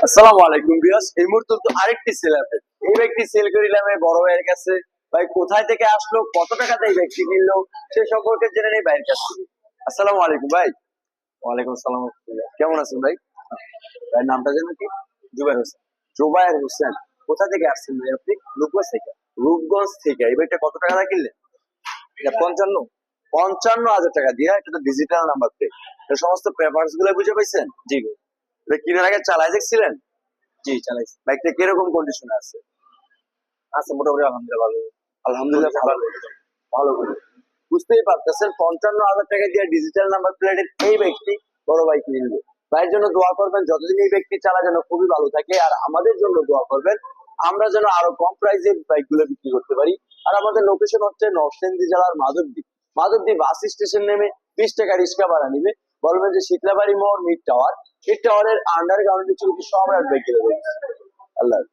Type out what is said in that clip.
আসসালামু আলাইকুম ভিউয়ার্স, এই মুহূর্তে তো আরেকটি সেল আছে। এই ব্যক্তি সেল করিলাম এই বড় ভাইয়ের কাছে। ভাই কোথায় থেকে আসলো, কত টাকাতে এই ব্যক্তি কিনলো, সে সম্পর্কে জেনে নেই ভাইয়ের কাছ থেকে। আসসালামু আলাইকুম ভাই। ওয়ালাইকুম আসসালাম। কেমন আছেন ভাই? ভাইয়ের নামটা যেন কি? জুবাইর হোসেন। জুবায়ের হোসেন। কোথা থেকে আসছেন ভাই আপনি? রূপগঞ্জ থেকে। রূপগঞ্জ থেকে। এই ভাইটা কত টাকা দিয়ে কিনলেন? এটা 55। 55,000 টাকা দিয়ে। এটা তো ডিজিটাল নাম্বার প্লেট। এর সমস্ত পেপারস গুলো বুঝে পাইছেন? জি ভাই। এটা কেনার আগে চালায় দেখছিলেন? জি চালাইছি। বাইকটা কিরকম কন্ডিশনে আছে? আছে মোটামুটি আলহামদুলিল্লাহ ভালো। আলহামদুলিল্লাহ ভালো। ভালো করে বুঝতেই পারতেছেন 55,000 টাকা দিয়ে ডিজিটাল নাম্বার প্লেটের এই ব্যক্তি বড় বাইক কিনবে। ভাইয়ের জন্য দোয়া করবেন, যতদিন এই ব্যক্তি চালা যেন খুবই ভালো থাকে, আর আমাদের জন্য দোয়া করবেন আমরা যেন আরো কম প্রাইসে বাইক গুলো বিক্রি করতে পারি। আর আমাদের লোকেশন হচ্ছে নরসিংদী জেলার মাধবদী। মাধবদী বাস স্টেশন নেমে 20 টাকা রিক্সা ভাড়া নিবে। বলবেন যে শীতলাবাড়ি মোড় মিড টাওয়ার, মিড টাওয়ারের আন্ডারগ্রাউন্ড নিচে সম্রাট বাইক কিনে দেবে। আল্লাহ হাফেজ।